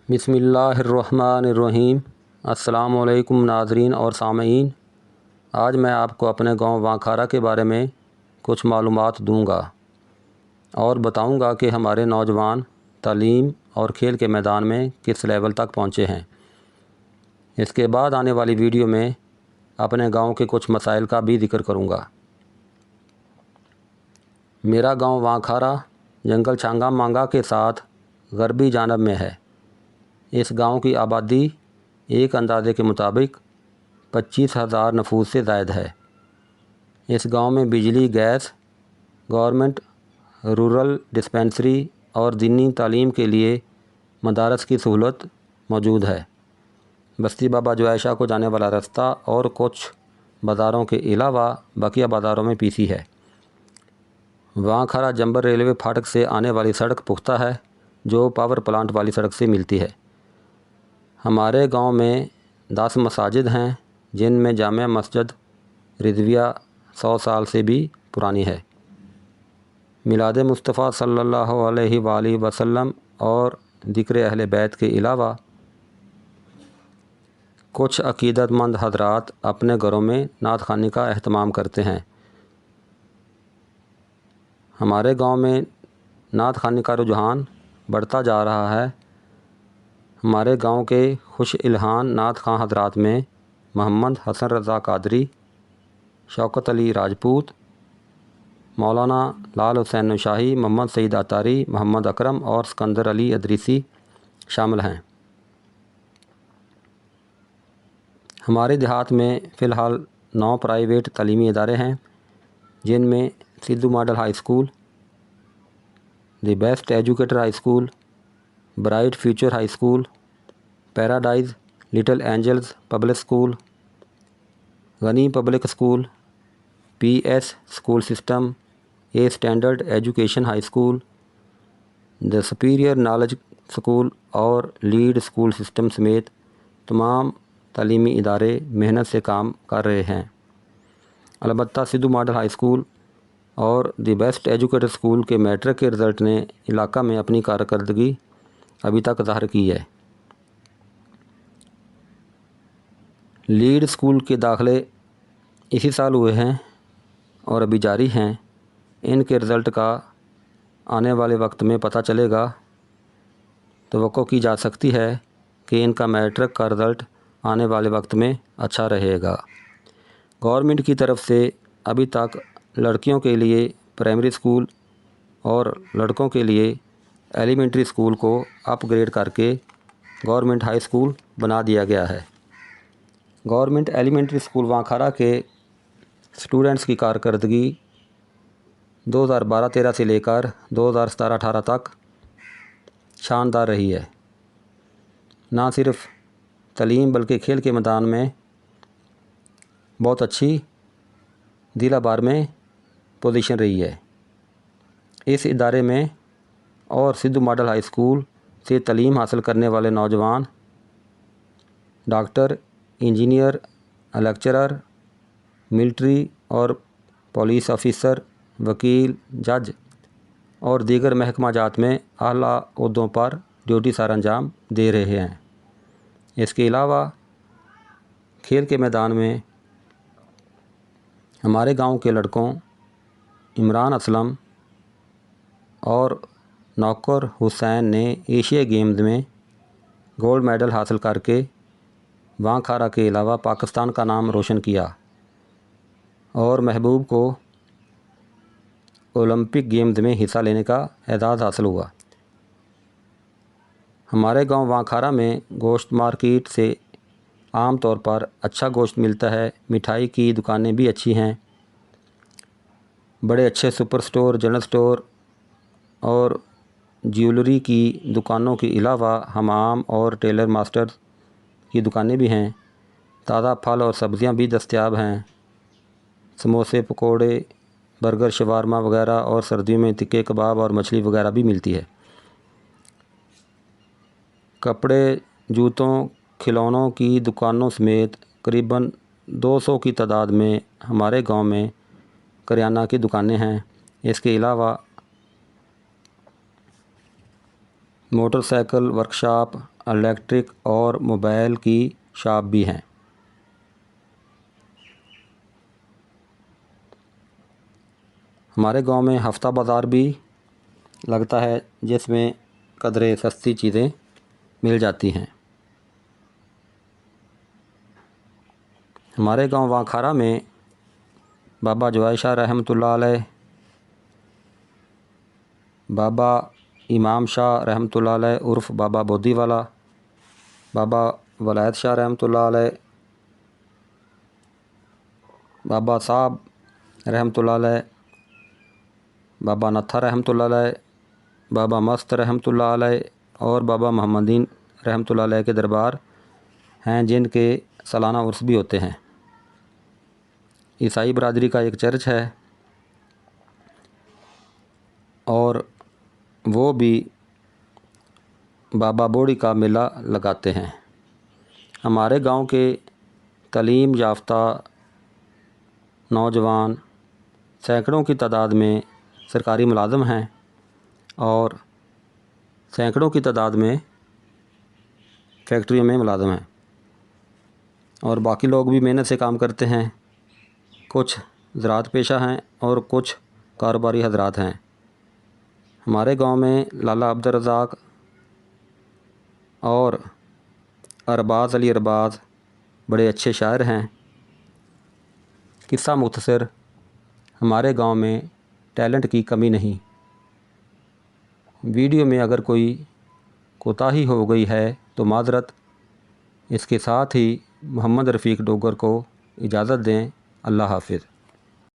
بسم اللہ الرحمن الرحیم۔ السلام علیکم ناظرین اور سامعین، آج میں آپ کو اپنے گاؤں وانکھارا کے بارے میں کچھ معلومات دوں گا اور بتاؤں گا کہ ہمارے نوجوان تعلیم اور کھیل کے میدان میں کس لیول تک پہنچے ہیں۔ اس کے بعد آنے والی ویڈیو میں اپنے گاؤں کے کچھ مسائل کا بھی ذکر کروں گا۔ میرا گاؤں وانکھارا جنگل چھانگا مانگا کے ساتھ غربی جانب میں ہے۔ اس گاؤں کی آبادی ایک اندازے کے مطابق 25,000 نفوس سے زائد ہے۔ اس گاؤں میں بجلی، گیس، گورنمنٹ رورل ڈسپنسری اور دینی تعلیم کے لیے مدارس کی سہولت موجود ہے۔ بستی بابا جوائے شاہ کو جانے والا رستہ اور کچھ بازاروں کے علاوہ بقیہ بازاروں میں پی سی ہے۔ وانکھارا جمبر ریلوے پھاٹک سے آنے والی سڑک پختہ ہے جو پاور پلانٹ والی سڑک سے ملتی ہے۔ ہمارے گاؤں میں 10 مساجد ہیں جن میں جامع مسجد رضویہ 100 سال سے بھی پرانی ہے۔ میلاد مصطفیٰ صلی اللہ علیہ وآلہ وسلم اور ذکر اہل بیت کے علاوہ کچھ عقیدت مند حضرات اپنے گھروں میں نعت خوانی کا اہتمام کرتے ہیں۔ ہمارے گاؤں میں نعت خوانی کا رجحان بڑھتا جا رہا ہے۔ ہمارے گاؤں کے خوش الحان نعت خواں حضرات میں محمد حسن رضا قادری، شوکت علی راجپوت، مولانا لال حسین نوشاہی، محمد سعید اتاری، محمد اکرم اور سکندر علی ادریسی شامل ہیں۔ ہمارے دیہات میں فی الحال 9 پرائیویٹ تعلیمی ادارے ہیں جن میں Sidhu model high school, the best educator high school, bright future high school, paradise little angels public school, Ghani public school, P S school system, a standard education high school, the superior knowledge school اور lead school system سمیت تمام تعلیمی ادارے محنت سے کام کر رہے ہیں۔ البتہ سدھو ماڈل ہائی اسکول اور دی بیسٹ ایجوکیٹر اسکول کے میٹرک کے رزلٹ نے علاقہ میں اپنی کارکردگی ابھی تک ظاہر کی ہے۔ لیڈ اسکول کے داخلے اسی سال ہوئے ہیں اور ابھی جاری ہیں۔ ان کے رزلٹ کا آنے والے وقت میں پتہ چلے گا۔ توقع کی جا سکتی ہے کہ ان کا میٹرک کا رزلٹ آنے والے وقت میں اچھا رہے گا۔ گورنمنٹ کی طرف سے ابھی تک لڑکیوں کے لیے پرائمری اسکول اور لڑکوں کے لیے ایلیمنٹری اسکول کو اپ گریڈ کر کے گورنمنٹ ہائی اسکول بنا دیا گیا ہے۔ گورنمنٹ ایلیمنٹری اسکول وانکھارا کے اسٹوڈنٹس کی کارکردگی 2012-13 سے لے کر 2017-18 تک شاندار رہی ہے۔ نہ صرف تعلیم بلکہ کھیل کے میدان میں بہت اچھی ضلع بھر میں پوزیشن رہی ہے۔ اس ادارے میں اور سدھو ماڈل ہائی اسکول سے تعلیم حاصل کرنے والے نوجوان ڈاکٹر، انجینئر، لیکچرر، ملٹری اور پولیس آفیسر، وکیل، جج اور دیگر محکمہ جات میں اعلیٰ عہدوں پر ڈیوٹی سر انجام دے رہے ہیں۔ اس کے علاوہ کھیل کے میدان میں ہمارے گاؤں کے لڑکوں عمران اسلم اور نوکر حسین نے ایشیا گیمز میں گولڈ میڈل حاصل کر کے وانکھارا کے علاوہ پاکستان کا نام روشن کیا اور محبوب کو اولمپک گیمز میں حصہ لینے کا اعزاز حاصل ہوا۔ ہمارے گاؤں وانکھارا میں گوشت مارکیٹ سے عام طور پر اچھا گوشت ملتا ہے۔ مٹھائی کی دکانیں بھی اچھی ہیں۔ بڑے اچھے سپر سٹور، جنرل سٹور اور جیولری کی دکانوں کے علاوہ حمام اور ٹیلر ماسٹر کی دکانیں بھی ہیں۔ تازہ پھل اور سبزیاں بھی دستیاب ہیں۔ سموسے، پکوڑے، برگر، شاورما وغیرہ اور سردیوں میں تکے کباب اور مچھلی وغیرہ بھی ملتی ہے۔ کپڑے، جوتوں، کھلونوں کی دکانوں سمیت قریباً 200 کی تعداد میں ہمارے گاؤں میں کریانہ کی دکانیں ہیں۔ اس کے علاوہ موٹر سائیکل ورکشاپ، الیکٹرک اور موبائل کی شاپ بھی ہیں۔ ہمارے گاؤں میں ہفتہ بازار بھی لگتا ہے جس میں قدرے سستی چیزیں مل جاتی ہیں۔ ہمارے گاؤں وانکھارا میں بابا جوائی شاہ رحمۃ اللہ علیہ، بابا امام شاہ رحمۃ اللہ علیہ عرف بابا بودی والا، بابا ولایت شاہ رحمۃ اللہ علیہ، بابا صاحب رحمۃ اللہ علیہ، بابا نتھا رحمۃ اللہ علیہ، بابا مست رحمۃ اللہ علیہ اور بابا محمدین رحمۃ اللہ علیہ کے دربار ہیں، جن کے سالانہ عرس بھی ہوتے ہیں۔ عیسائی برادری کا ایک چرچ ہے اور وہ بھی بابا بوڑی کا میلہ لگاتے ہیں۔ ہمارے گاؤں کے تعلیم یافتہ نوجوان سینکڑوں کی تعداد میں سرکاری ملازم ہیں اور سینکڑوں کی تعداد میں فیکٹریوں میں ملازم ہیں، اور باقی لوگ بھی محنت سے کام کرتے ہیں۔ کچھ زراعت پیشہ ہیں اور کچھ کاروباری حضرات ہیں۔ ہمارے گاؤں میں لالا عبدالرزاق اور ارباز علی ارباز بڑے اچھے شاعر ہیں۔ قصہ مختصر، ہمارے گاؤں میں ٹیلنٹ کی کمی نہیں۔ ویڈیو میں اگر کوئی کوتاہی ہو گئی ہے تو معذرت۔ اس کے ساتھ ہی محمد رفیق ڈوگر کو اجازت دیں۔ اللہ حافظ۔